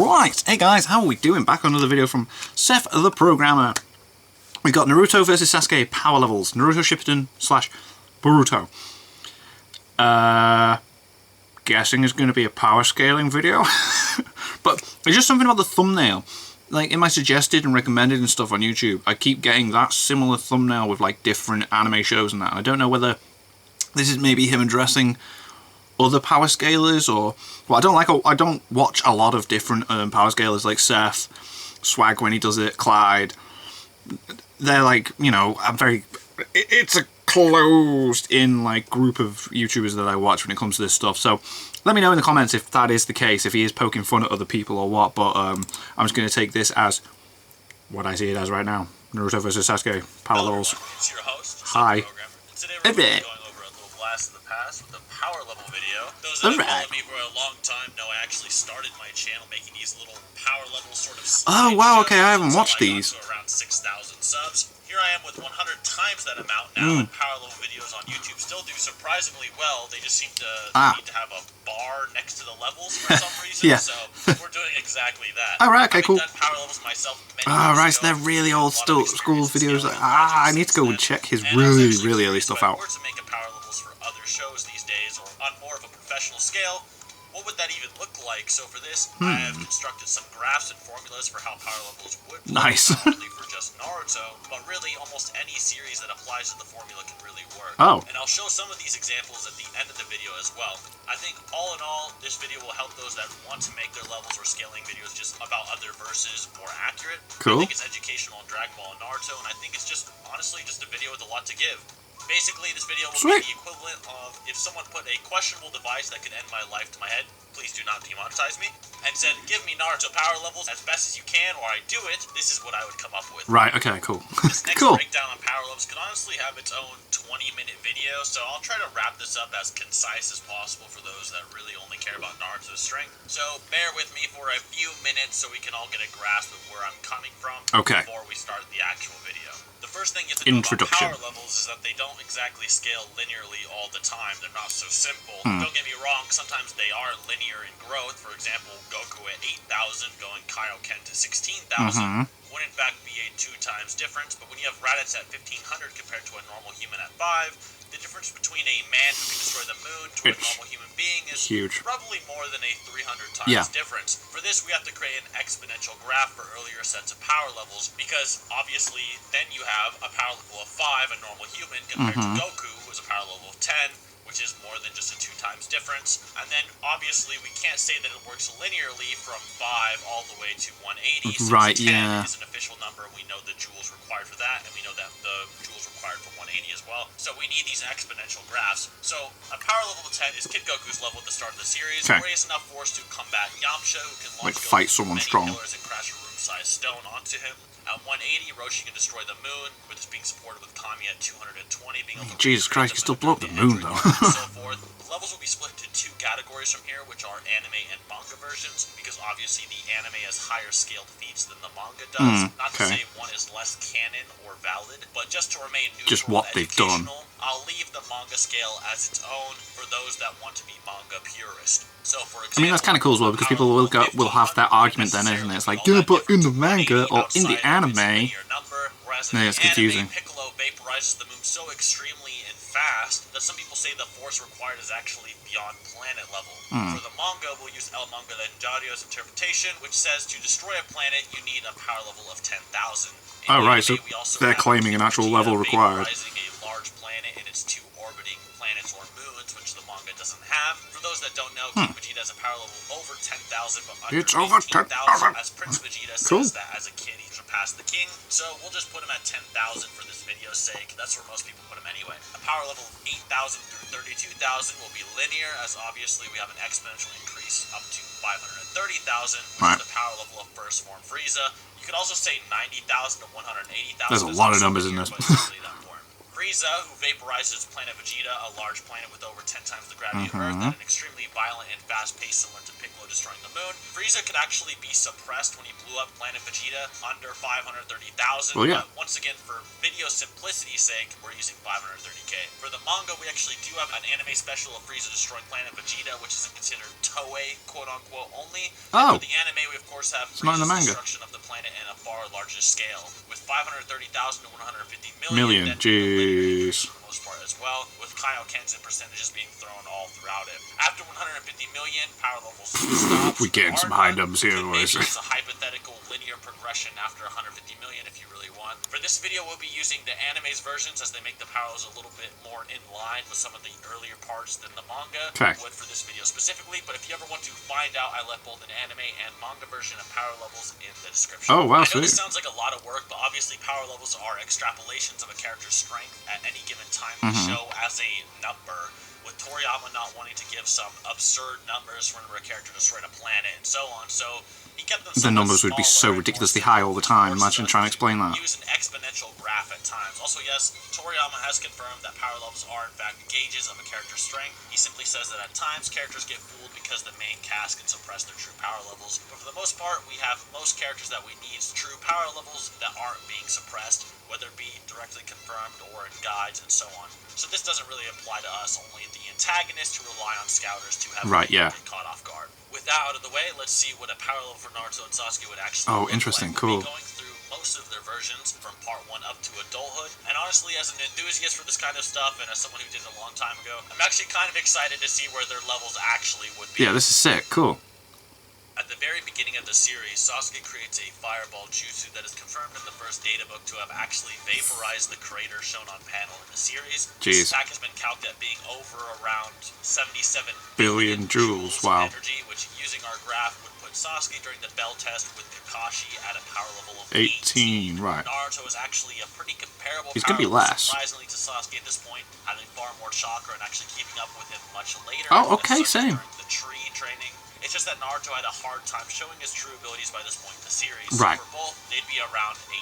Right, hey guys, how are we doing? Back on another video from Seth the Programmer. We got Naruto versus Sasuke power levels. Naruto Shippuden / Boruto. Guessing it's going to be a power scaling video. But it's just something about the thumbnail. Like in my suggested and recommended and stuff on YouTube, I keep getting that similar thumbnail with like different anime shows and that. I don't know whether this is maybe him addressing other power scalers, or well, I don't watch a lot of different power scalers like Seth, Swag when he does it, Clyde. They're like, you know, it's a closed in like group of YouTubers that I watch when it comes to this stuff. So let me know in the comments if that is the case, if he is poking fun at other people or what. But I'm just going to take this as what I see it as right now. Naruto versus Sasuke power levels. It's your host, Hi. Today we're going over a little blast of the past with a power level video. Those that have followed me for a long time know I actually started my channel making these little power level sort of. Oh wow, okay, I haven't watched these. So around 6,000 subs. Here I am with 100 times that amount now, and power level videos on YouTube still do surprisingly well. They just seem to need to have a bar next to the levels for some reason. Yeah. So we're doing exactly that. Alright, okay, cool. I've done power levels myself many Right, years so ago. they're really old school videos. I need to go and check his really early stuff out. If I were to make a power levels for other shows these days, or on more of a professional scale, what would that even look like? So for this, I have constructed some graphs and formulas for how power levels would look. Nice. Not only for just Naruto, but really almost any series that applies to the formula can really work. Oh. And I'll show some of these examples at the end of the video as well. I think all in all, this video will help those that want to make their levels or scaling videos just about other verses more accurate. Cool. I think it's educational in Dragon Ball and Naruto, and I think it's just, honestly, just a video with a lot to give. Basically, this video will be the equivalent of if someone put a questionable device that could end my life to my head, please do not demonetize me, and said, give me Naruto power levels as best as you can, or I do it, this is what I would come up with. Right, okay, cool. This next Cool. breakdown on power levels could honestly have its own 20-minute video, so I'll try to wrap this up as concise as possible for those that really only care about Naruto's strength. So bear with me for a few minutes so we can all get a grasp of where I'm coming from before we start the actual video. The first thing you have to know about power levels is that they don't exactly scale linearly all the time. They're not so simple. Don't get me wrong, sometimes they are linear in growth. For example, Goku at 8,000 going Kaioken to 16,000 would in fact be a 2 times difference. But when you have Raditz at 1,500 compared to a normal human at 5, the difference between a man who can destroy the moon to a normal human being is huge. Probably more than a 300 times difference. For this, we have to create an exponential graph for earlier sets of power levels, because obviously then you have a power level of 5, a normal human, compared to Goku, who is a power level of 10, which is more than just a 2 times difference. And then obviously we can't say that it works linearly from 5 all the way to 180. So 10 is an official number, and we know the joules required for that, and we know that the joules required for 180 as well. So we need these exponential graphs. So a power level of 10 is Kid Goku's level at the start of the series, where he has enough force to combat Yamcha, who can launch fight someone strong pillars and crash a room-sized stone onto him. At 180, Roshi can destroy the moon, with this being supported with Kami at 220, being able to Jesus Christ, you still blow up the moon though. and so forth. The levels will be split into 2 categories from here, which are anime and manga versions, because obviously the anime has higher scaled feats than the manga does. Not to say one is less canon or valid, but just to remain neutral, just what they've done. I'll leave the manga scale as its own for those that want to be manga purist. So, for example, I mean, that's kind of cool as well, because people will have that argument then, isn't it? It's like, yeah, but in the manga or in the anime, it's confusing. Piccolo vaporizes the moon so extremely and fast that some people say the force required is actually beyond planet level. For the manga, we'll use El Manga Legendario's interpretation, which says to destroy a planet, you need a power level of 10,000. Oh, right, so they're claiming an actual level required. Vaporizing a large planet and its 2 orbiting planets or moons, which the manga doesn't have. For those that don't know, King Vegeta has a power level over 10,000, but under 18,000, as Prince Vegeta says that as a kid he surpassed the king. So we'll just put him at 10,000 for this video's sake. That's where most people put him anyway. A power level of 8,000 through 32,000 will be linear, as obviously we have an exponential increase up to 530,000, which is the power level of first form Frieza. You could also say 90,000 to 180,000. There's a lot of numbers in this. But it's really that important. Frieza, who vaporizes planet Vegeta, a large planet with over 10 times the gravity of Earth, and an extremely violent and fast-paced similar to Piccolo destroying the moon. Frieza could actually be suppressed when he blew up planet Vegeta under 530,000, well, yeah. but once again, for video simplicity's sake, we're using 530k. For the manga, we actually do have an anime special of Frieza destroying planet Vegeta, which isn't considered Toei, quote-unquote, only. Oh! And for the anime, we of course have Frieza's destruction of the planet in a far larger scale, with 530,000 to 150 million. Jeez. For the most part as well, with Kaioken's and percentages being thrown all throughout it. After 150 million, power levels stop. We're getting some high numbers here, boys. It's a hypothetical linear progression after 150 million if you really want. For this video, we'll be using the anime's versions as they make the power levels a little bit more in line with some of the earlier parts than the manga would for this video specifically. But if you ever want to find out, I left both an anime and manga version of power levels in the description. Oh, wow, I know sweet. this sounds like a lot of work, but obviously power levels are extrapolations of a character's strength at any given time to show as a number, with Toriyama not wanting to give some absurd numbers for a character to destroy a planet and so on, so he kept them the numbers would be so ridiculously high all the time. Imagine trying to explain that. Use an exponential graph at times. Also, yes, Toriyama has confirmed that power levels are in fact gauges of a character's strength. He simply says that at times characters get fooled because the main cast can suppress their true power levels. But for the most part, we have most characters that we need true power levels that aren't being suppressed, whether it be directly confirmed or in guides and so on. So this doesn't really apply to us, only the antagonists who rely on scouters to have get caught off guard. With that out of the way, let's see what a power level for Naruto and Sasuke would actually look interesting, like. cool. We'll be going through most of their versions from part 1 up to adulthood, and honestly, as an enthusiast for this kind of stuff and as someone who did it a long time ago, I'm actually kind of excited to see where their levels actually would be. Yeah, this is sick, cool. At the very beginning of the series, Sasuke creates a fireball jutsu that is confirmed in the first data book to have actually vaporized the crater shown on panel in the series. Jeez. This attack has been calculated at being over around 77 billion joules. Wow. Of energy, which using our graph would put Sasuke during the bell test with Kakashi at a power level of 18. Right. Naruto is actually a pretty comparable He's gonna be level, less. surprisingly to Sasuke at this point, having far more chakra and actually keeping up with him much later. Oh, okay, same. The tree training. It's just that Naruto had a hard time showing his true abilities by this point in the series. Right. So for both, they'd be around 18.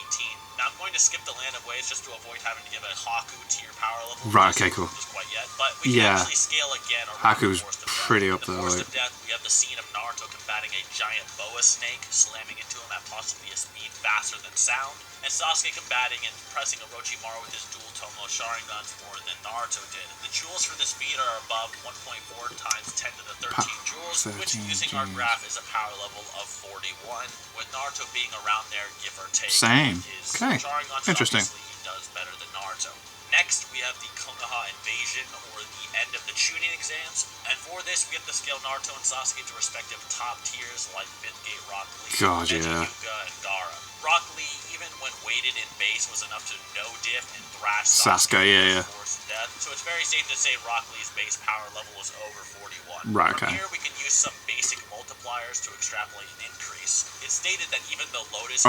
Now, I'm going to skip the land of ways just to avoid having to give a Haku tier power level. Right, okay, cool. Just quite yet. But we can actually scale again. Haku's pretty up there. In the Forest of Death, we have the scene of Naruto combating a giant boa snake, slamming into him at possibly a speed faster than sound, and Sasuke combating and pressing Orochimaru with his dual Tomo Sharingans more than Naruto did. The joules for this feat are above 1.4 times 10 to the 13 joules, which using our graph is a power level of 41, with Naruto being around there, give or take. Same. Okay. Sharingans, interesting. Obviously, he does better than Naruto. Next, we have the Konoha invasion, or the end of the Chunin exams, and for this, we have to scale Naruto and Sasuke to respective top tiers like 5th Gate Rock Lee, Neji Hyuga, and Gaara. Rock Lee, even when weighted in base, was enough to no-diff and thrash Sasuke to death, so it's very safe to say Rock Lee's base power level is over 41. Right, From here, we can use some basic multipliers to extrapolate an increase. It's stated that even though Lotus...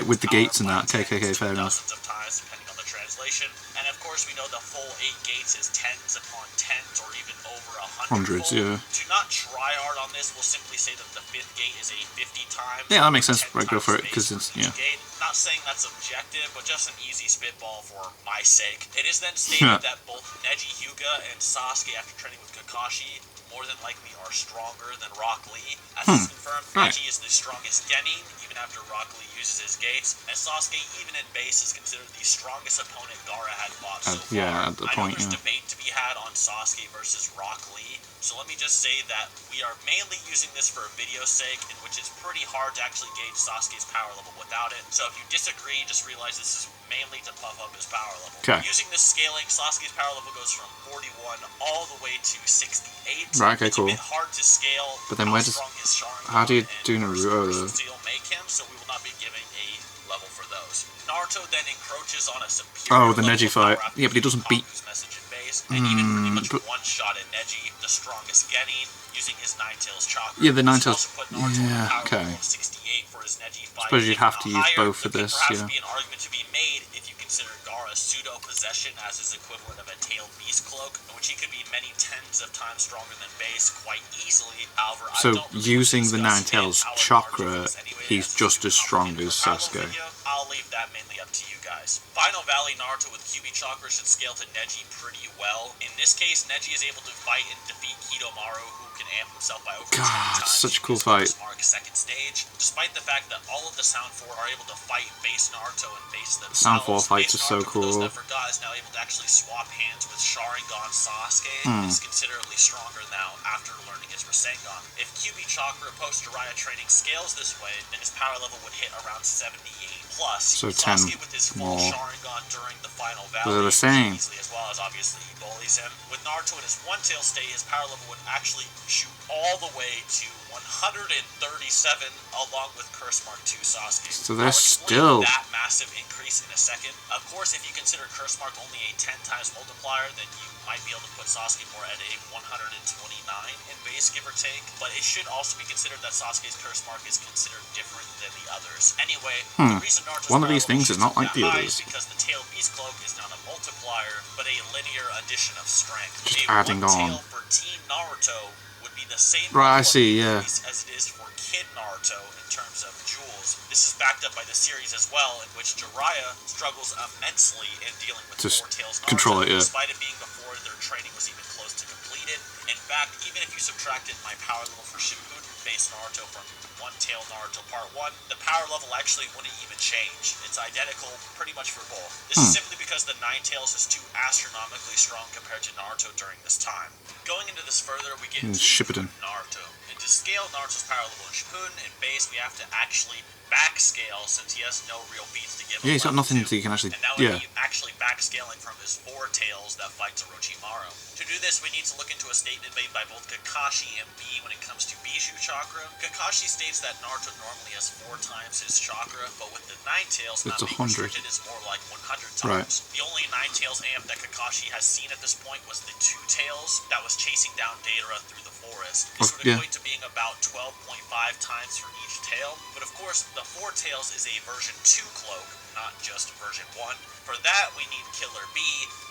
with the gates and that. Okay, fair enough. Dozens of times, depending on the translation. And of course, we know the full 8 gates is tens upon tens, or even over 100. Hundreds, yeah. Do not try hard on this. We'll simply say that the 5th gate is a 50 times. Yeah, that makes sense. Right, go for it, because it's, gate. Not saying that's objective, but just an easy spitball for my sake. It is then stated that both Neji Hyuga and Sasuke, after training with Kakashi, more than likely are stronger than Rock Lee. As is confirmed, Neji is the strongest Genin, even after Rock Lee uses his gates, and Sasuke, even in base, is considered the strongest opponent Gaara had fought so far. Yeah, at the point, I know there's debate to be had on Sasuke versus Rock Lee, so let me just say that we are mainly using this for video's sake, in which it's pretty hard to actually gauge Sasuke's power level without it. So if you disagree, just realize this is mainly to puff up his power level. Using this scaling, Sasuke's power level goes from 41 all the way to 68. Right, okay, it's cool. a bit hard to scale. But then how do you do Naruto though? Make him, so we will not be giving a level for those. Naruto then encroaches on a superior the Neji fight. Yeah, but he doesn't beat... and even pretty much one-shot at Neji, the strongest Genin, using his Nine-Tails chakra. Yeah, the Nine-Tails... Yeah, okay. 68 for his Neji fight. Suppose you'd have to use both for this, yeah. There could perhaps be an argument to be made if you consider Gaara's pseudo-possession as his equivalent of a tailed beast cloak, in which he could be many tens of times stronger than base quite easily. However, so using the Nine-Tails chakra, he's just as strong as Sasuke. I'll leave that mainly up to you guys. wise. Final Valley Naruto with QB Chakra should scale to Neji pretty well. In this case, Neji is able to fight and defeat Kidomaru, who can amp himself by over 10 times. Such a cool fight. Second stage, despite the fact that all of the Sound 4 are able to fight base Naruto and base themselves. Sound 4 fights are so cool. For those that forgot, is now able to actually swap hands with Sharingan Sasuke. Is considerably stronger now after learning his Rasengan. If QB Chakra post Jiraiya training scales this way, then his power level would hit around 78 plus. So Sasuke 10 with his full more. Sharingan during the Final They're Valley the same. easily, as well as obviously he bullies him. With Naruto in his one-tail state, his power level would actually shoot all the way to 137, along with Curse Mark 2 Sasuke. So they're I'll explain still that massive increase in a second. Of course, if you consider Curse Mark only a 10 times multiplier, then you might be able to put Sasuke more at a 129 in base, give or take. But it should also be considered that Sasuke's Curse Mark is considered different than the others. Anyway, the reason Naruto's one of these power level things is not like the that high others. is because the Tail Beast Cloak is not a multiplier, but a linear addition of strength. Just a adding one on. tail for Teen Naruto would be the same Right, I level of see, yeah. increase as it is for Kid Naruto in terms of jewels. This is backed up by the series as well, in which Jiraiya struggles immensely in dealing with Just Four Tails Naruto, control it, yeah. despite it being before their training was even close to completed. In fact, even if you subtracted my power level for Shippuden base Naruto from One Tail Naruto Part 1, the power level actually wouldn't even change. It's identical pretty much for both. This is simply because the Nine Tails is too astronomically strong compared to Naruto during this time. Going into this further, we get into Shippuden. Naruto. And to scale Naruto's power level in Shippuden and base, we have to actually backscale since he has no real beats to give him. Yeah, he's got level nothing to. that you can actually. And that would Yeah. be actually backscaling from his Four Tails that fights Orochimaru. To do this, we need to look into a statement made by both Kakashi and B when it comes to Bijou Chakra. Kakashi states that Naruto normally has 4 times his chakra, but with the Nine Tails not It's being 100. restricted, it's more like 100 Right. times. The only Nine Tails amp that Kakashi has seen at this point was the Two Tails that was chasing down Deidara through the forest. This would yeah. equate to being about 12.5 times for each tail, but of course, the Four Tails is a version 2 cloak, not just version 1. For that, we need Killer B,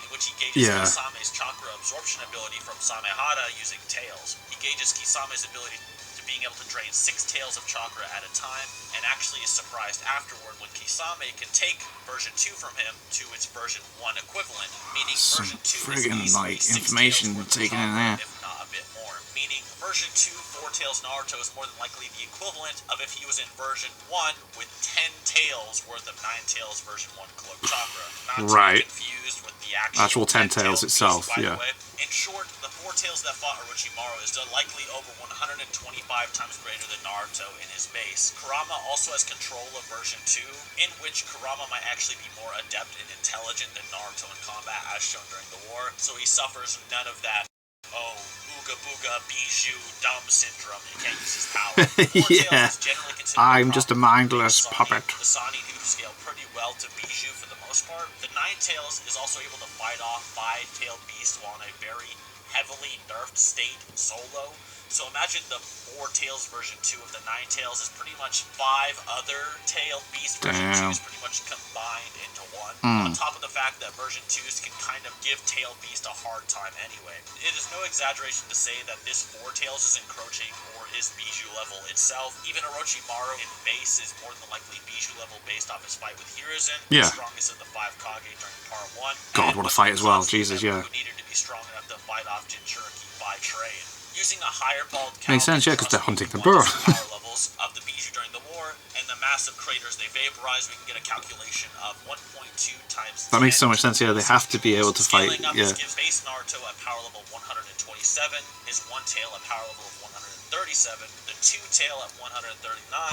in which he gauges Yeah. Kisame's chakra absorption ability from Samehada using tails. He gauges Kisame's ability to being able to drain 6 tails of chakra at a time, and actually is surprised afterward when Kisame can take version 2 from him to its version 1 equivalent, meaning Some version 2 friggin', is easily like, 6 information tails worth of taken in chakra, there. if not a bit more. Meaning version 2 Four Tails Naruto is more than likely the equivalent of if he was in version 1 with 10 tails worth of 9 tails version 1 cloak chakra. Not to Right. be confused with the Actual 10 tails beast, itself, by the yeah. way. In short, the Four Tails that fought Orochimaru is likely over 125 times greater than Naruto in his base. Kurama also has control of version 2, in which Kurama might actually be more adept and intelligent than Naruto in combat as shown during the war, so he suffers none of that Ooga Booga Bijou dumb syndrome. He can't use his power. Four Yeah. Tails is generally considered I'm just a proper mindless Sani. puppet. The Sani do scale pretty well to Bijou for the most part. The Nine Tails is also able to fight off 5-tailed beasts while in a very heavily nerfed state solo. So imagine the Four Tails version 2 of the Nine Tails is pretty much 5 other tailed beast version Damn. 2s pretty much combined into one. On top of the fact that version 2s can kind of give tailed beast a hard time anyway. It is no exaggeration to say that this Four Tails is encroaching or his Bijou level itself. Even Orochimaru in base is more than likely Bijou level based off his fight with Hiruzen, Yeah. the strongest of the 5 Kage during part 1. God, and what a with fight as well. Sasuke Jesus, yeah. Who needed to be strong enough to fight off Jinchuriki by trade. Using a higher bald cow Makes sense, yeah, 'cause they're hunting the burrow. power levels of the Bijou during the war and the massive craters they vaporize, we can get a calculation of 1.2 times. That makes so 10 much sense, yeah, they have to be able to fight, Scaling up, yeah. this gives base Naruto at power level 127, his one tail at power level of 137, the two tail at 139,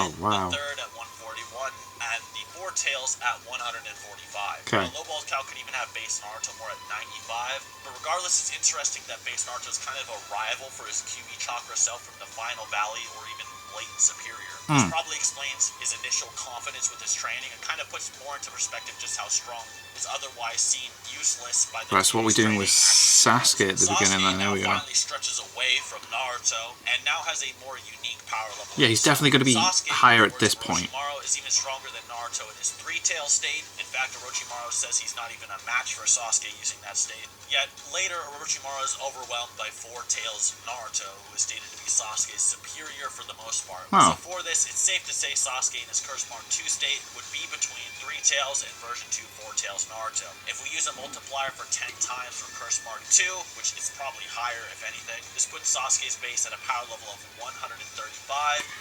Oh, wow. the third at 141, and the four tails at 145. Okay. Low bald cow could even have base Naruto more at 95, but regardless, it's interesting that base Naruto is kind of a rival for his QB chakra self from the Final Valley or even blatant superior. This probably explains his initial confidence with his training and kind of puts more into perspective just how strong is otherwise seen useless by the Right, so what we're doing with Sasuke at the beginning Sasuke then, there we go. finally stretches away from Naruto and now has a more unique power level. Yeah, he's definitely going to be Sasuke, higher at towards this point. Orochimaru is even stronger than Naruto Naruto in his three-tail state. In fact, Orochimaru says he's not even a match for Sasuke using that state. Yet, later, Orochimaru is overwhelmed by Four Tails Naruto, who is stated to be Sasuke's superior for the most part. Oh. So for this, it's safe to say Sasuke in his Curse Mark 2 state would be between Three Tails and version 2 Four Tails Naruto. If we use a multiplier for 10 times for Curse Mark 2, which is probably higher if anything, this puts Sasuke's base at a power level of 135,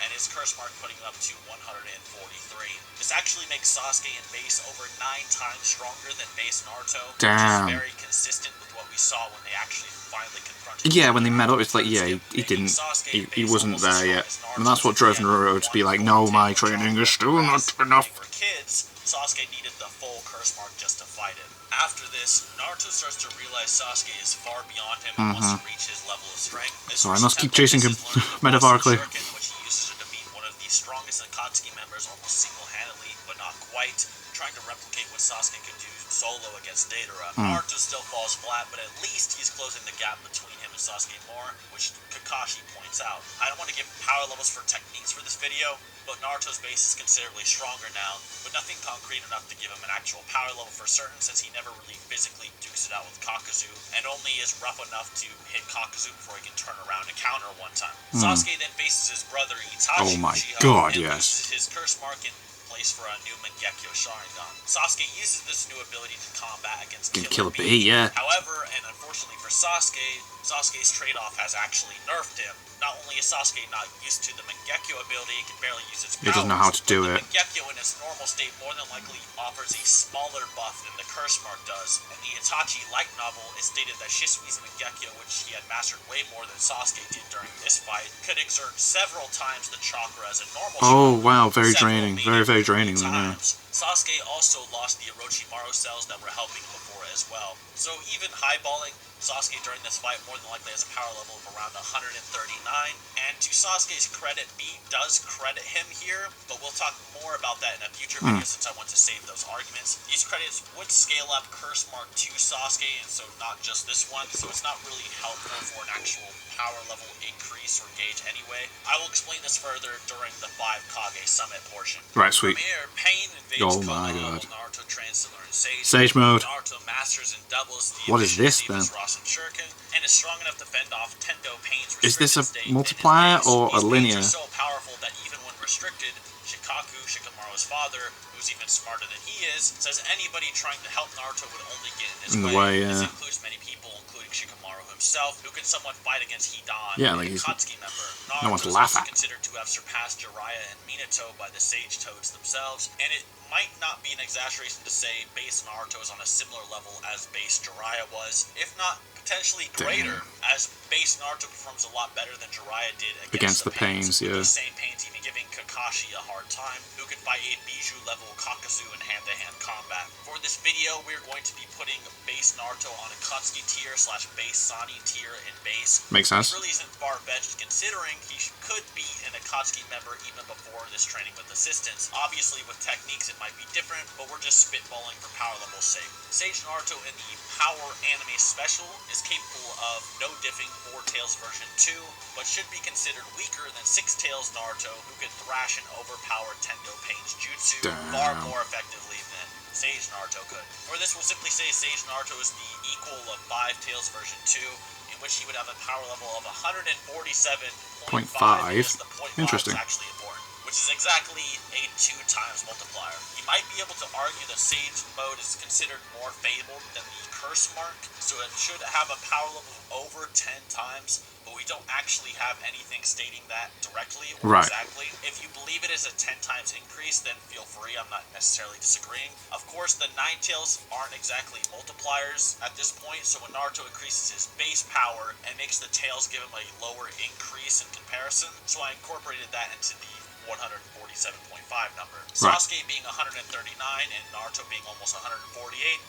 and his Curse Mark putting him up to 143. This actually makes Sasuke in base over 9 times stronger than base Naruto, Damn. which is very consistent with what we saw when they actually finally confronted him. Yeah, when they met up, it's like, yeah, he wasn't there yet. And that's what drove Naruto to be like, no, my training is still not enough. For kids, Sasuke needed the full Curse Mark just to fight it. After this, Naruto starts to realize Sasuke is far beyond him and wants to reach his level of strength. So I must keep chasing him, metaphorically. Which he uses to defeat one of the strongest Akatsuki members almost single-handedly, but not quite, trying to replicate what Sasuke could do solo against Deidara. Naruto still falls flat, but at least he's closing the gap between him and Sasuke more, which Kakashi points out. I don't want to give power levels for techniques for this video, but Naruto's base is considerably stronger now, but nothing concrete enough to give him an actual power level for certain, since he never really physically dukes it out with Kakuzu, and only is rough enough to hit Kakuzu before he can turn around and counter one time. Sasuke then faces his brother Itachi Oh my Uchiha, god, and yes. loses his Curse Mark in place for a new Mangekyo Sharingan. Sasuke uses this new ability to combat against Killer Bee. Yeah. However, and unfortunately for Sasuke, Sasuke's trade-off has actually nerfed him. Not only is Sasuke not used to the Mangekyo ability, he can barely use its powers. He doesn't know how to do it. The Mangekyo in its normal state more than likely offers a smaller buff than the Curse Mark does. In the Itachi light novel, it stated that Shisui's Mangekyo, which he had mastered way more than Sasuke did during this fight, could exert several times the chakra as a normal Oh chakra. wow, very Several draining. meaning Very, very draining then, yeah. times. Sasuke also lost the Orochimaru cells that were helping before as well. So even highballing, Sasuke during this fight more than likely has a power level of around 139, and to Sasuke's credit, B does credit him here, but we'll talk more about that in a future video since I want to save those arguments. These credits would scale up Curse Mark 2 Sasuke, and so not just this one, so it's not really helpful for an actual power level increase or gauge anyway. I will explain this further during the 5 Kage Summit portion. Right, sweet. From here, Pain invades Oh my Konoha, god. while Naruto trains to learn Sage. Sage mode. Naruto masters and doubles the What is this, efficiency of his then? Rasen Shuriken, and is strong enough to fend off Tendo Pain's Is this a restricted state. multiplier In his or case, a these linear? pains are so powerful that even when restricted, Shikaku, Shikamaru's father, who's even smarter than he is, says anybody trying to help Naruto would only get in his way. This includes many people, including Shikamaru himself, who can somewhat fight against Hidan, like an he's Akatsuki member. no one to Naruto is laugh also at. considered to have surpassed Jiraiya and Minato by the Sage Toads themselves, and it might not be an exaggeration to say base Naruto is on a similar level as base Jiraiya was, if not potentially greater, as base Naruto performs a lot better than Jiraiya did against the Pains, yeah. with the same Pains even giving Kakashi a hard time, who could fight a Bijou level Kakuzu in hand-to-hand combat. For this video, we're going to be putting base Naruto on Akatsuki tier / base Sani tier in base. Makes sense. It really isn't far-fetched considering he could be an Akatsuki member even before this training with assistance. Obviously with techniques it might be different, but we're just spitballing for power level's sake. Sage Naruto in the Power Anime Special is capable of no diffing 4 Tails version 2, but should be considered weaker than 6 Tails Naruto, who could thrash and overpower Tendo Pain's jutsu far more effectively than Sage Naruto could. For this, we'll simply say Sage Naruto is the equal of 5 Tails version 2, in which he would have a power level of 147.5. The point 5 Interesting. is actually important, which is exactly a 2 times multiplier. You might be able to argue that Sage mode is considered more fabled than the Curse Mark, so it should have a power level of over 10 times, but we don't actually have anything stating that directly or exactly. If you believe it is a 10 times increase, then feel free, I'm not necessarily disagreeing. Of course, the 9 Tails aren't exactly multipliers at this point, so when Naruto increases his base power, it makes the Tails give him a lower increase in comparison, so I incorporated that into the 147.5 number. Sasuke being 139 and Naruto being almost 148,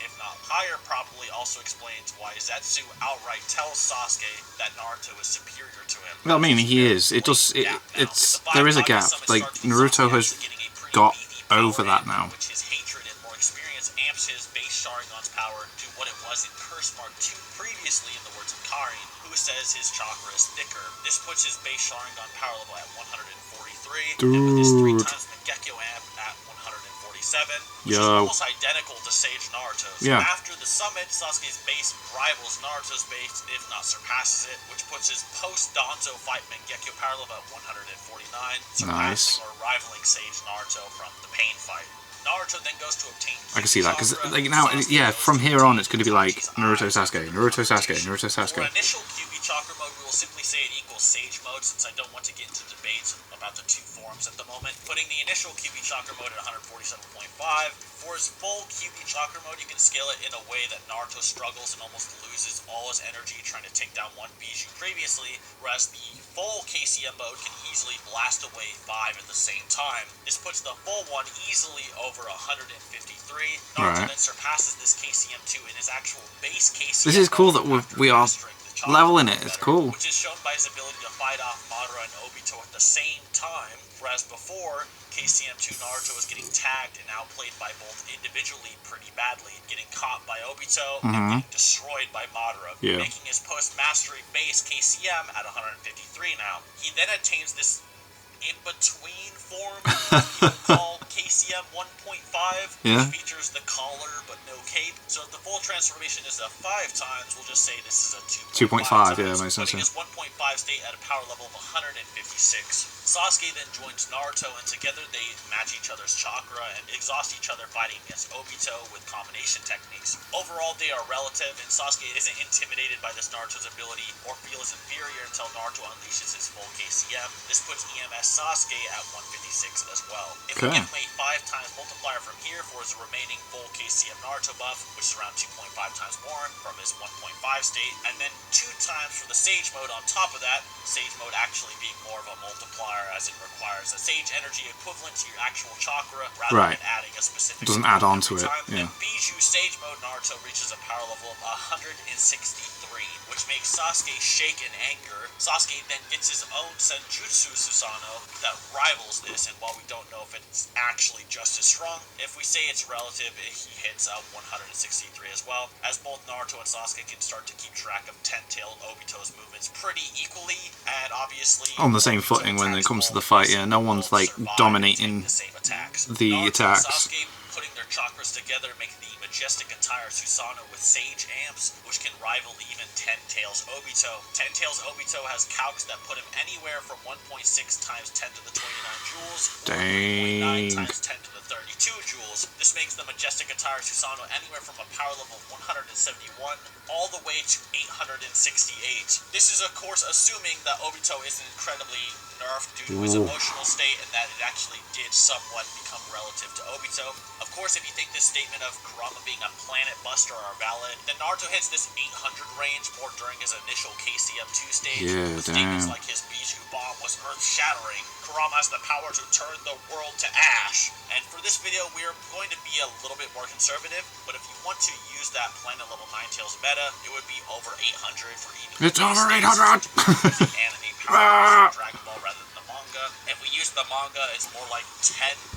if not higher, probably also explains why Zetsu outright tells Sasuke that Naruto is superior to him. Well, I mean, he is. It does. There is a gap. Like Naruto has got over that now. Which his hatred and more experience amps his base Sharingan's power to what it was in Curse Mark 2 previously, in the words of Karin, who says his chakra is thicker. This puts his base Sharingan power level at 143, and with his 3 times Mangekyo amp at 147, which is Yo. almost identical to Sage Naruto's. Yeah. After the summit, Sasuke's base rivals Naruto's base, if not surpasses it, which puts his post-Danzo fight Mangekyo power level at 149, surpassing or rivaling Sage Naruto from the Pain fight. Naruto then goes to obtain I can see that, because like now, yeah, from here on it's going to be like Naruto Sasuke, Naruto Sasuke, Naruto Sasuke. For initial QB Chakra mode, we will simply say it equals Sage mode, since I don't want to get into debates about the two forms at the moment. Putting the initial QB Chakra mode at 147.5. For his full QB Chakra mode, you can scale it in a way that Naruto struggles and almost loses all his energy trying to take down one Bijou previously, whereas the full KCM mode can easily blast away 5 at the same time. This puts the full one easily over 153. Naruto then surpasses this KCM2 in his actual base KCM. This is cool that we are leveling it. It's cool. Which is shown by his ability to fight off Madara and Obito at the same time, whereas before, KCM2 Naruto was getting tagged and outplayed by both individually pretty badly, getting caught by Obito and getting destroyed by Madara, making his post-mastery base KCM at 153 now. He then attains this in-between form you would call KCM 1.5, which features the collar but no cape. So if the full transformation is a 5 times, we'll just say this is a 2.5 times, yeah, makes sense. putting his 1.5 state at a power level of 156. Sasuke then joins Naruto, and together they match each other's chakra and exhaust each other fighting against Obito with combination techniques. Overall, they are relative, and Sasuke isn't intimidated by this Naruto's ability or feels inferior until Naruto unleashes his full KCM. This puts EMS Sasuke at 156 as well. If we give him a 5 times multiplier from here for his remaining full KCM Naruto buff, which is around 2.5 times more from his 1.5 state, and then 2 times for the Sage mode on top of that, Sage mode actually being more of a multiplier as it requires a Sage energy equivalent to your actual chakra rather than adding a specific. It doesn't add on to it. Then Bijou Sage mode Naruto reaches a power level of 163, which makes Sasuke shake in anger. Sasuke then gets his own Senjutsu Susanoo that rivals this, and while we don't know if it's actually just as strong, if we say it's relative, he hits 163 as well, as both Naruto and Sasuke can start to keep track of Ten-tailed Obito's movements pretty equally, and obviously on the same footing when it comes to the fight. Yeah, no one's like dominating the attacks. Sasuke putting their chakras together, making the majestic entire Susanoo with Sage amps, which can rival even Ten-tails Obito. Ten-tails Obito has calcs that put him anywhere from 1.6 times 10 to the 29 joules, or 1.9 times 10 to the 32 joules. This makes the majestic attire Susanoo anywhere from a power level of 171 all the way to 868. This is of course assuming that Obito isn't incredibly nerfed due to his emotional state and that it actually did somewhat become relative to Obito. Of course, if you think this statement of Kurama being a planet buster are valid, then Naruto hits this 800 range more during his initial KCM2 stage, with statements like his Bijou bomb was earth-shattering, Kurama has the power to turn the world to ash. And for this video, we are going to be a little bit more conservative, but if you want to use that planet level 9-tails meta, it would be over 800 for even. It's over 800! Anime power Dragon Ball rather than the manga. If we use the manga, it's more like 10,000,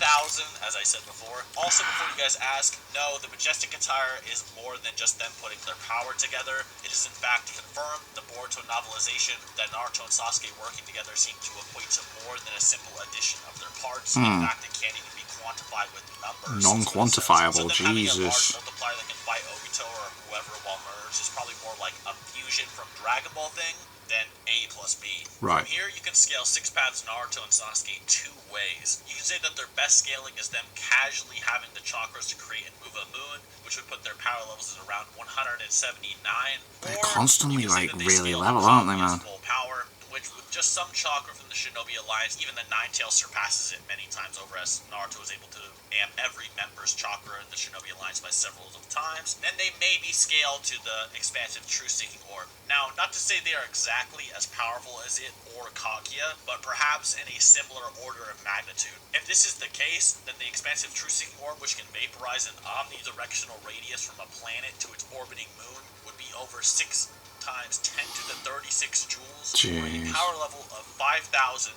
as I said before. Also, before you guys ask, no, the majestic attire is more than just them putting their power together. It is in fact confirmed the Boruto novelization that Naruto and Sasuke working together seem to equate to more than a simple addition of their parts. In fact, it can't even be quantified with numbers. Non-quantifiable, so having Jesus. a large multiplier that can fight Obito or whoever while merged is probably more like a fusion from Dragon Ball thing than A plus B. Right. From here, you can scale 6 paths Naruto and Sasuke 2 ways. You can say that their best scaling is them casually having the chakras to create and move a moon, which would put their power levels at around 179. They're constantly like really level, aren't they, man? Full power, which with just some chakra from the Shinobi Alliance, even the Nine-tails surpasses it many times over, as Naruto is able to amp every member's chakra in the Shinobi Alliance by several of times. Then they may be scaled to the expansive Truth-Seeking Orb. Now, not to say they are exactly as powerful as it or Kaguya, but perhaps in a similar order of magnitude. If this is the case, then the expansive Truth-Seeking Orb, which can vaporize an omnidirectional radius from a planet to its orbiting moon, would be over 6 times 10 to the 36 joules, or a power level of 5,828.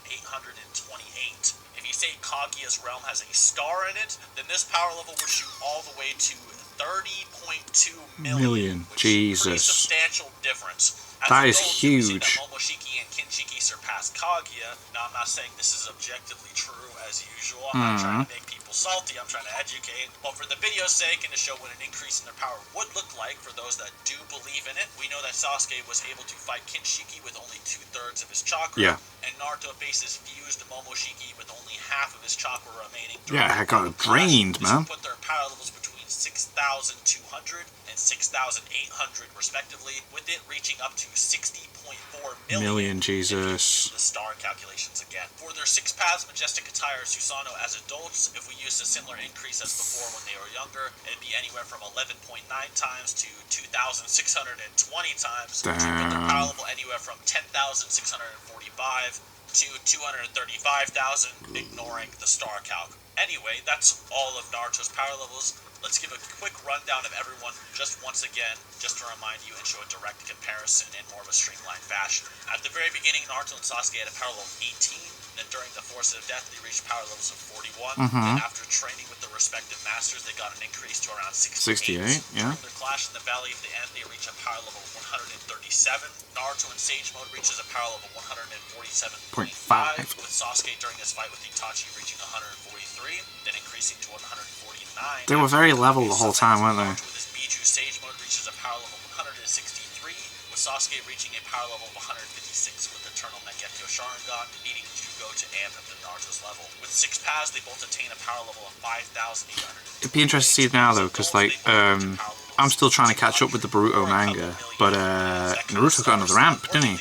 If you say Kaguya's realm has a star in it, then this power level will shoot all the way to 30.2 million. Jesus. Pretty substantial difference. That is huge. That Momoshiki and Kinshiki surpass Kaguya. Now, I'm not saying this is objectively true as usual. I'm not trying to make people salty, I'm trying to educate. But for the video's sake and to show what an increase in their power would look like for those that do believe in it, we know that Sasuke was able to fight Kinshiki with only 2/3 of his chakra. Yeah. And Naruto faces fused Momoshiki with only half of his chakra remaining. Yeah, I got drained, man. This would put their power levels between 6,200 and 6,800 respectively, with it reaching up to 60.4 million. Jesus. The star calculations again. For their 6 paths majestic attire Susanoo as adults, if we use a similar increase as before when they were younger, it'd be anywhere from 11.9 times to 2,620 times. Damn. With their power level anywhere from 10,645 to 235,000, ignoring the star calc. Anyway, that's all of Naruto's power levels. Let's give a quick rundown of everyone just once again, just to remind you and show a direct comparison in more of a streamlined fashion. At the very beginning, Naruto and Sasuke had a power level of 18, then during the Force of Death, they reached power levels of 41, and after training with the respective masters, they got an increase to around 68. Yeah. During their clash in the Valley of the End, they reach a power level of 137. Naruto in Sage Mode reaches a power level of 147.5, with Sasuke during his fight with Itachi reaching 143, then increasing to 149. They were very level the whole time, weren't they? With his Biju Sage Mode reaches a power level of 163, with Sasuke reaching a power level of 156 with Eternal Mangekyo Sharingan, needing Jugo to amp up to Naruto's level. With 6 paths, they both attain a power level of 5,800. It'd be interesting to see it now, though, because, like, I'm still trying to catch up with the Boruto manga, but Naruto got another amp, didn't he?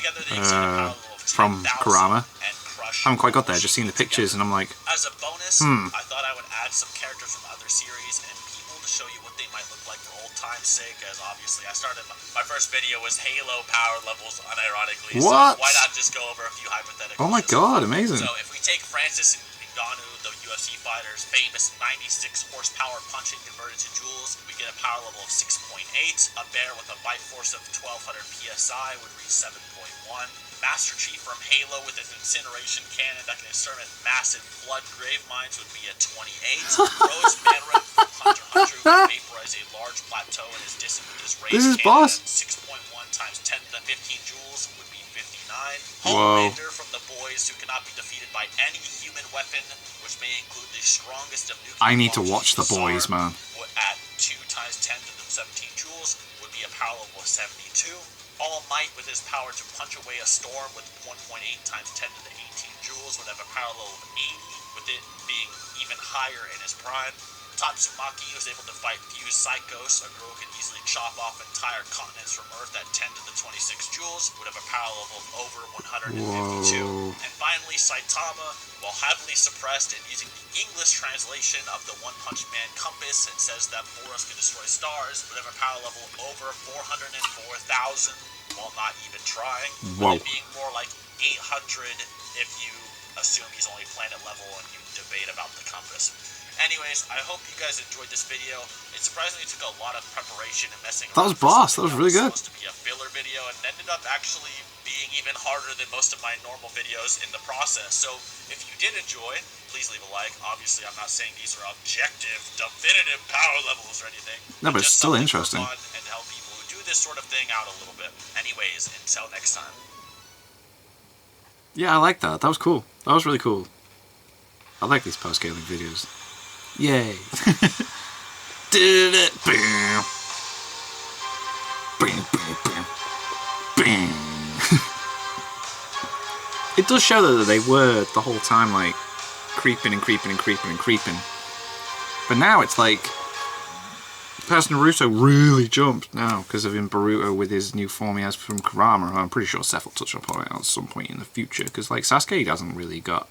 From Kurama. I haven't quite got there, just seen the pictures, and I'm like, as a bonus, I thought I would add some characters from other series and people to show you what they might look like for old time's sake, as obviously I started, my first video was Halo power levels, unironically, what? So why not just go over a few hypotheticals? Oh my god, amazing. So if we take Francis and Ngannou, the UFC fighters, famous 96 horsepower punching converted to joules, we get a power level of 6.8. A bear with a bite force of 1200 psi would reach 7.1. Master Chief from Halo with his incineration cannon that can exterminate massive flood grave mines would be at 28. Rose Mandarin from Hunter x Hunter who can vaporize a large plateau and is distant with his raised cannon at 6.1 times 10 to the 15 joules would be 59. Homelander from the boys who cannot be defeated by any human weapon, which may include the strongest of nuclear I need to watch the boys, man. At 2 times 10 to the 17 joules would be a power level of 72. All Might with his power to punch away a storm with 1.8 times 10 to the 18 joules would have a power level of 80, with it being even higher in his prime. Tatsumaki was able to fight fused Psychos, a girl who can easily chop off entire continents from Earth at 10 to the 26 joules, would have a power level of over 152. Whoa. And finally, Saitama, while heavily suppressed and using the English translation of the One Punch Man compass, it says that Boros can destroy stars, would have a power level of over 404,000, while not even trying. Whoa. With it being more like 800 if you assume he's only planet level and you debate about the compass. Anyways, I hope you guys enjoyed this video. It surprisingly took a lot of preparation and messing around. That was boss. That was really good. It was supposed to be a filler video and ended up actually being even harder than most of my normal videos in the process. So if you did enjoy, please leave a like. Obviously, I'm not saying these are objective, definitive power levels or anything. No, but it's still interesting. Fun and to help people who do this sort of thing out a little bit. Anyways, until next time. Yeah, I like that. That was cool. That was really cool. I like these power-scaling videos. Yay. It does show that they were the whole time like creeping and creeping and creeping and creeping. But now it's like Person Naruto really jumped now because of him Boruto with his new form he has from Kurama. I'm pretty sure Seth will touch upon it at some point in the future because like Sasuke hasn't really got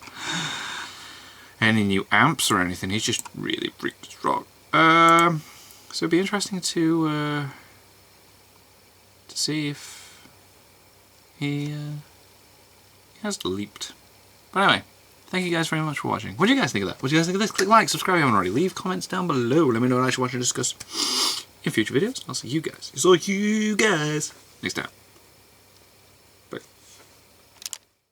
any new amps or anything. He's just really freaking strong. So it'd be interesting to see if he has leaped. But anyway, thank you guys very much for watching. What do you guys think of that? What do you guys think of this? Click like, subscribe if you haven't already. Leave comments down below. Let me know what I should watch and discuss in future videos. I'll see you guys. Next time.